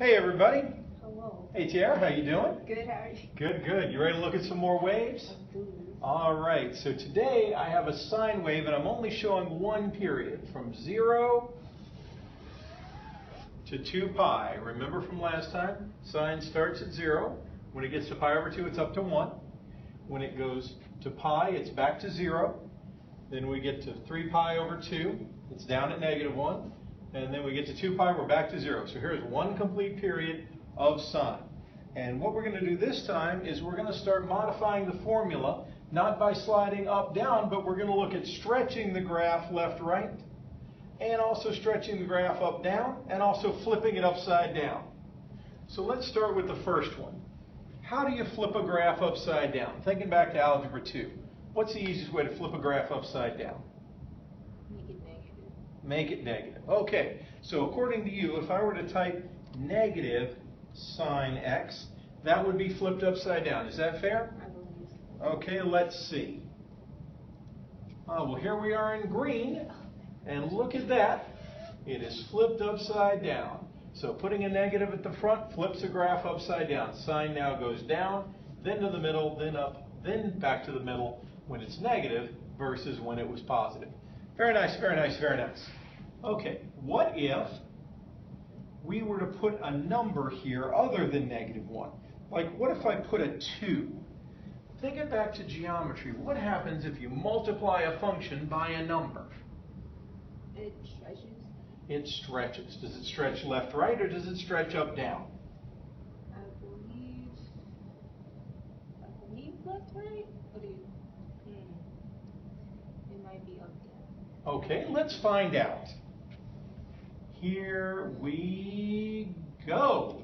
Hey everybody. Hello. Hey Tiara, how you doing? Good, how are you? Good, good. You ready to look at some more waves? All right, so today I have a sine wave and I'm only showing one period from 0 to 2 pi. Remember from last time, sine starts at 0. When it gets to pi over 2, it's up to 1. When it goes to pi, it's back to 0. Then we get to 3 pi over 2, it's down at -1. And then we get to 2 pi, we're back to 0. So here's one complete period of sine. And what we're going to do this time is we're going to start modifying the formula, not by sliding up, down, but we're going to look at stretching the graph left, right, and also stretching the graph up, down, and also flipping it upside down. So let's start with the first one. How do you flip a graph upside down? Thinking back to Algebra 2, what's the easiest way to flip a graph upside down? Make it negative. Okay, so according to you, if I were to type negative sine x, that would be flipped upside down. Is that fair? I believe so. Okay, let's see. Well, here we are in green, and look at that. It is flipped upside down. So putting a negative at the front flips the graph upside down. Sine now goes down, then to the middle, then up, then back to the middle when it's negative versus when it was positive. Very nice, very nice, very nice. Okay, what if we were to put a number here other than -1? Like, what if I put a 2? Think it back to geometry. What happens if you multiply a function by a number? It stretches. It stretches. Does it stretch left, right, or does it stretch up, down? I believe left, right. What do you? It might be up, down. Okay, let's find out. Here we go.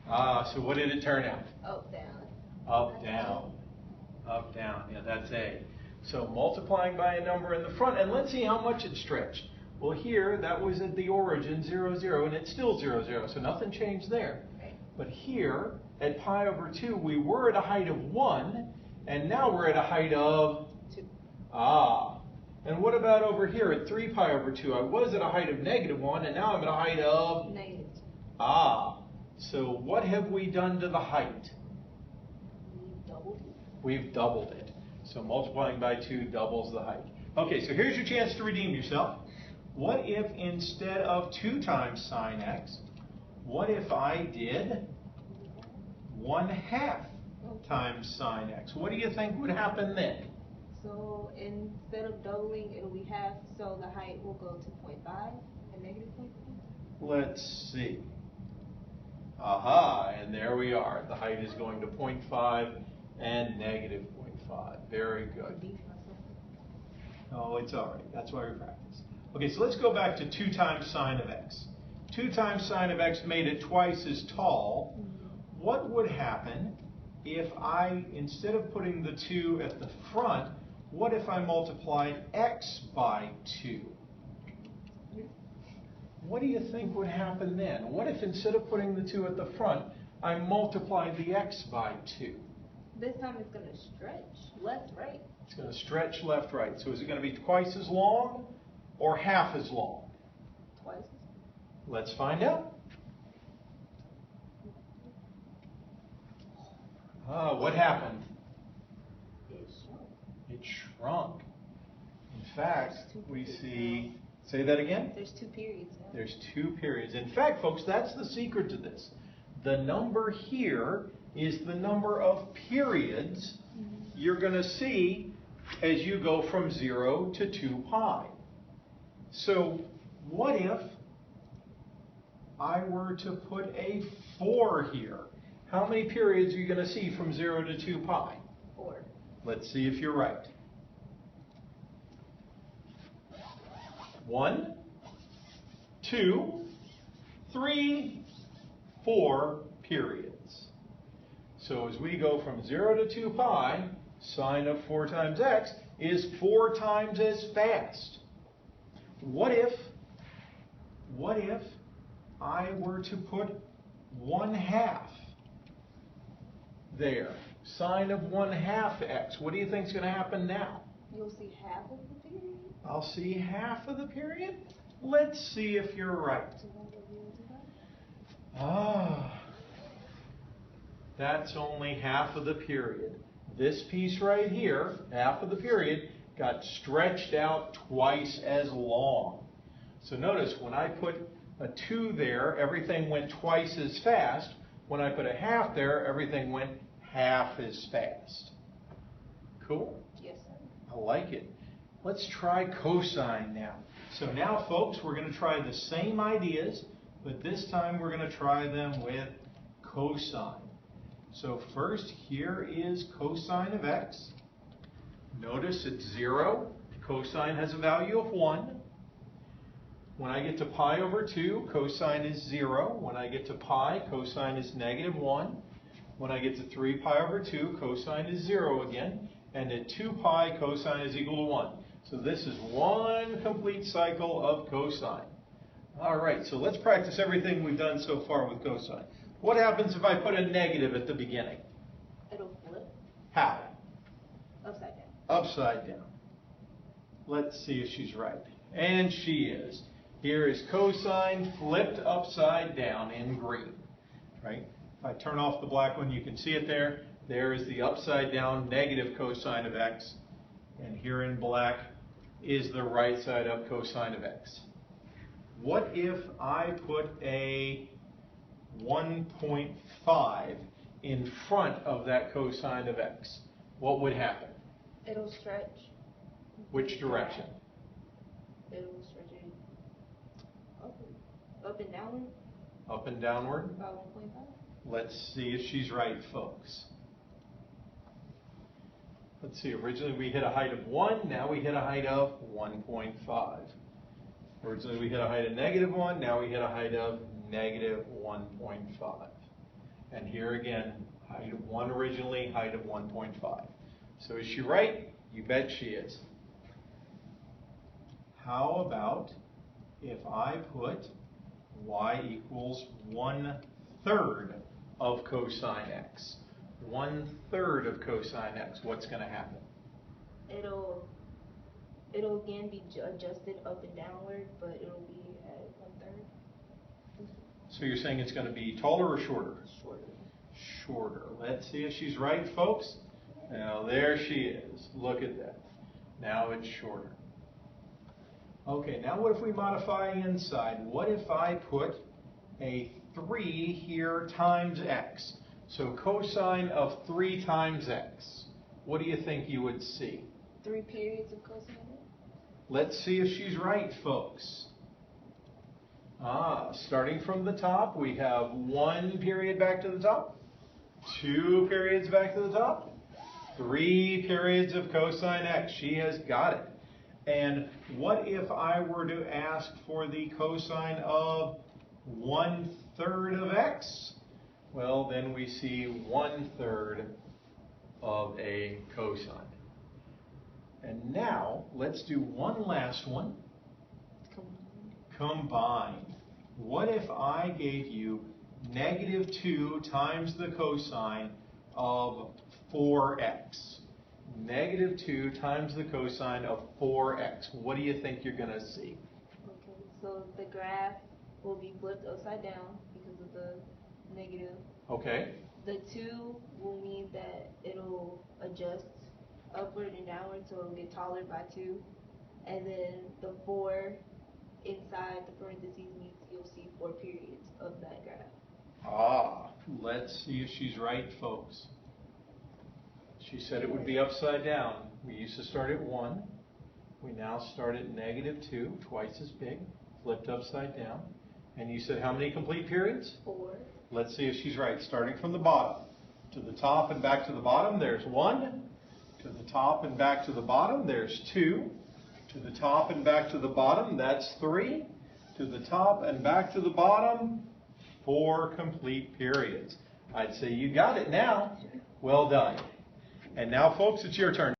So what did it turn out? Up, down. Up, down. Up, down. Yeah, that's A. So multiplying by a number in the front, and let's see how much it stretched. Well, here, that was at the origin, 0, 0, and it's still 0, 0, so nothing changed there. But here, at pi over 2, we were at a height of 1, and now we're at a height of 2. And what about over here at 3 pi over 2? I was at a height of -1, and now I'm at a height of? -2. So what have we done to the height? We doubled it. We've doubled it. So multiplying by 2 doubles the height. Okay, so here's your chance to redeem yourself. What if instead of 2 times sine x, what if I did 1/2 times sine x? What do you think would happen then? So instead of doubling, it'll be half, so the height will go to 0.5 and -0.5? Let's see. Aha, and there we are. The height is going to 0.5 and -0.5. Very good. Oh, it's all right. That's why we practice. Okay, so let's go back to 2 times sine of x. 2 times sine of x made it twice as tall. What would happen if I, instead of putting the 2 at the front, what if I multiplied x by 2? What do you think would happen then? What if instead of putting the 2 at the front, I multiplied the x by 2? This time it's going to stretch left, right. It's going to stretch left, right. So is it going to be twice as long or half as long? Twice. Let's find out. What happened? It shrunk. It shrunk. In fact, we see, say that again? There's 2 periods now. There's 2 periods. In fact, folks, that's the secret to this. The number here is the number of periods you're going to see as you go from 0 to 2 pi. So what if I were to put a 4 here? How many periods are you going to see from 0 to 2 pi? 4. Let's see if you're right. 1, 2, 3, 4 periods. So as we go from 0 to 2 pi, sine of 4 times x is 4 times as fast. What if I were to put 1/2 there? Sine of 1/2 x. What do you think is going to happen now? You'll see half of the period. I'll see half of the period. Let's see if you're right. That's only half of the period. This piece right here, half of the period, got stretched out twice as long. So notice when I put a 2 there, everything went twice as fast. When I put a half there, everything went half as fast. Cool? Yes, sir. I like it. Let's try cosine now. So now, folks, we're going to try the same ideas, but this time we're going to try them with cosine. So first, here is cosine of x. Notice it's 0. Cosine has a value of 1. When I get to pi over 2, cosine is 0. When I get to pi, cosine is negative 1. When I get to 3 pi over 2, cosine is 0 again. And at 2 pi, cosine is equal to 1. So this is one complete cycle of cosine. All right, so let's practice everything we've done so far with cosine. What happens if I put a negative at the beginning? It'll flip. How? Upside down. Upside down. Let's see if she's right. And she is. Here is cosine flipped upside down in green. Right? If I turn off the black one, you can see it there. There is the upside down negative cosine of x. And here in black is the right side up cosine of x. What if I put a 1.5 in front of that cosine of x? What would happen? It'll stretch. Which direction? It'll stretch it up and downward. Up and downward? About 1.5. Let's see if she's right, folks. Let's see, originally we hit a height of 1, now we hit a height of 1.5. Originally we hit a height of negative 1, now we hit a height of negative 1.5. And here again, height of 1 originally, height of 1.5. So is she right? You bet she is. How about if I put y equals 1/3 of cosine x? 1/3 of cosine x, what's going to happen? It'll again be adjusted up and downward, but it'll be at 1/3. So you're saying it's going to be taller or shorter? Shorter. Shorter. Let's see if she's right, folks. Now there she is. Look at that. Now it's shorter. Okay, now what if we modify inside? What if I put a 3 here times x? So cosine of 3 times x. What do you think you would see? 3 periods of cosine. Let's see if she's right, folks. Starting from the top, we have 1 period back to the top, 2 periods back to the top, 3 periods of cosine x. She has got it. And what if I were to ask for the cosine of 1/3 of x? Well, then we see 1/3 of a cosine. And now, let's do one last one. Combine. What if I gave you negative 2 times the cosine of 4x? Negative 2 times the cosine of 4x. What do you think you're going to see? Okay, so the graph will be flipped upside down because of the negative. Okay. The 2 will mean that it'll adjust upward and downward, so it'll get taller by 2. And then the 4 inside the parentheses means you'll see 4 periods of that graph. Let's see if she's right, folks. She said it would be upside down. We used to start at 1. We now start at negative 2, twice as big, flipped upside down. And you said how many complete periods? 4. Let's see if she's right. Starting from the bottom. To the top and back to the bottom, there's 1. To the top and back to the bottom, there's 2. To the top and back to the bottom, that's 3. To the top and back to the bottom, 4 complete periods. I'd say you got it now. Well done. And now, folks, it's your turn.